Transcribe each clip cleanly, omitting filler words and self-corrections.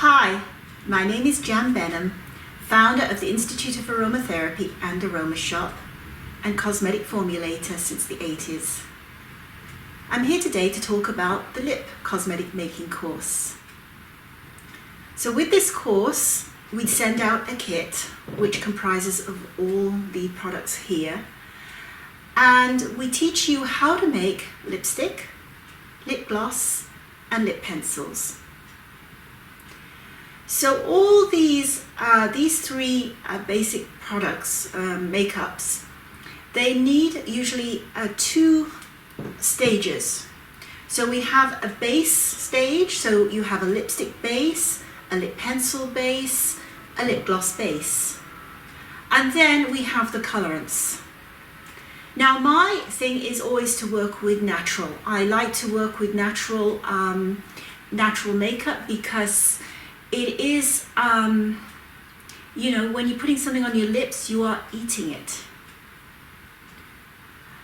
Hi, my name is Jan Benham, founder of the Institute of Aromatherapy and Aroma Shop and cosmetic formulator since the 80s. I'm here today to talk about the lip cosmetic making course. So with this course, we send out a kit which comprises of all the products here, and we teach you how to make lipstick, lip gloss and lip pencils. So all these three basic products, makeups, they need usually two stages. So we have a base stage, so you have a lipstick base, a lip pencil base, a lip gloss base. And then we have the colorants. Now my thing is always to work with natural. I like to work with natural makeup because it is, when you're putting something on your lips, you are eating it.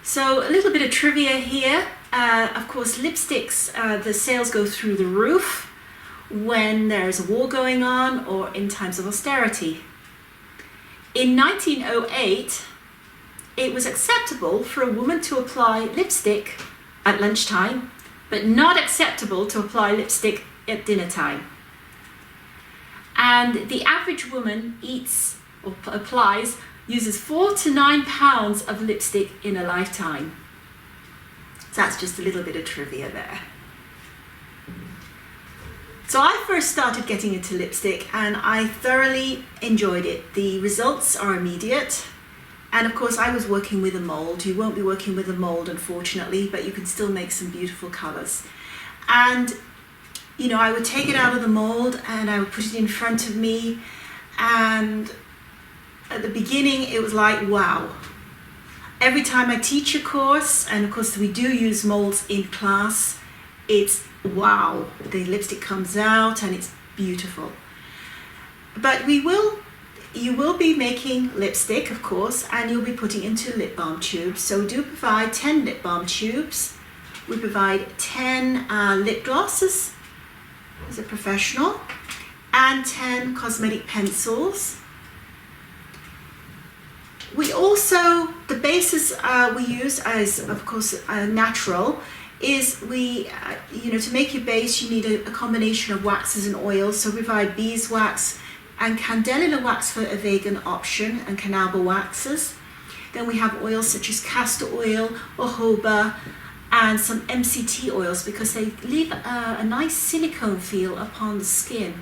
So a little bit of trivia here. Of course, lipsticks, the sales go through the roof when there's a war going on or in times of austerity. In 1908, it was acceptable for a woman to apply lipstick at lunchtime, but not acceptable to apply lipstick at dinner time. And the average woman uses 4 to 9 pounds of lipstick in a lifetime. So that's just a little bit of trivia there. So I first started getting into lipstick and I thoroughly enjoyed it. The results are immediate. And of course I was working with a mold. You won't be working with a mold, unfortunately, but you can still make some beautiful colors. And I would take it out of the mold and I would put it in front of me, and at the beginning it was like, wow. Every time I teach a course, and of course we do use molds in class, it's wow, the lipstick comes out and it's beautiful. But you will be making lipstick, of course, and you'll be putting into lip balm tubes. So we do provide 10 lip balm tubes. We provide 10 lip glosses as a professional, and 10 cosmetic pencils. We also, the bases we use as, of course, natural, is to make your base you need a combination of waxes and oils. So we provide beeswax and candelilla wax for a vegan option, and canaba waxes. Then we have oils such as castor oil, jojoba, and some MCT oils because they leave a nice silicone feel upon the skin.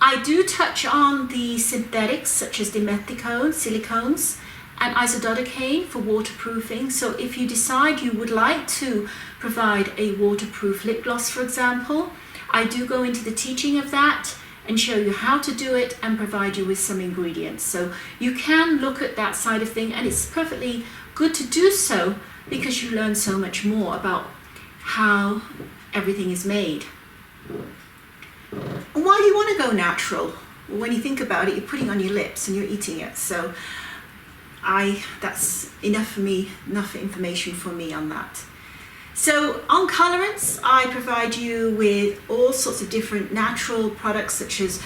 I do touch on the synthetics such as dimethicone, silicones, and isododecane for waterproofing. So if you decide you would like to provide a waterproof lip gloss, for example, I do go into the teaching of that and show you how to do it and provide you with some ingredients. So you can look at that side of thing, and it's perfectly good to do so because you learn so much more about how everything is made. And why do you want to go natural? Well, when you think about it, you're putting on your lips and you're eating it. So that's enough for me, enough information for me on that. So on colorants, I provide you with all sorts of different natural products such as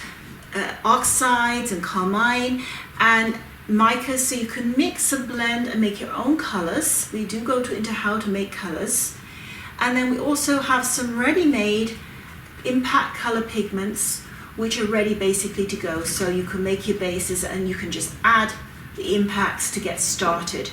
oxides and carmine and micas, so you can mix and blend and make your own colors. We do go into how to make colors. And then we also have some ready-made impact color pigments which are ready basically to go. So you can make your bases and you can just add the impacts to get started.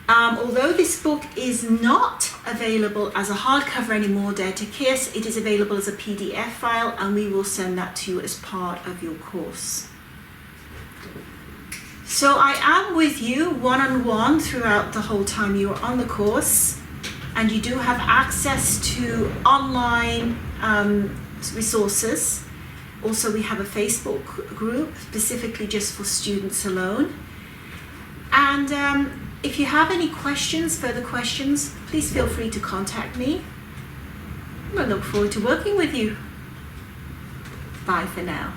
Although this book is not available as a hardcover anymore, Dare to Kiss, it is available as a PDF file, and we will send that to you as part of your course. So I am with you one-on-one throughout the whole time you are on the course, and you do have access to online resources. Also, we have a Facebook group specifically just for students alone. And if you have any further questions, please feel free to contact me. I look forward to working with you. Bye for now.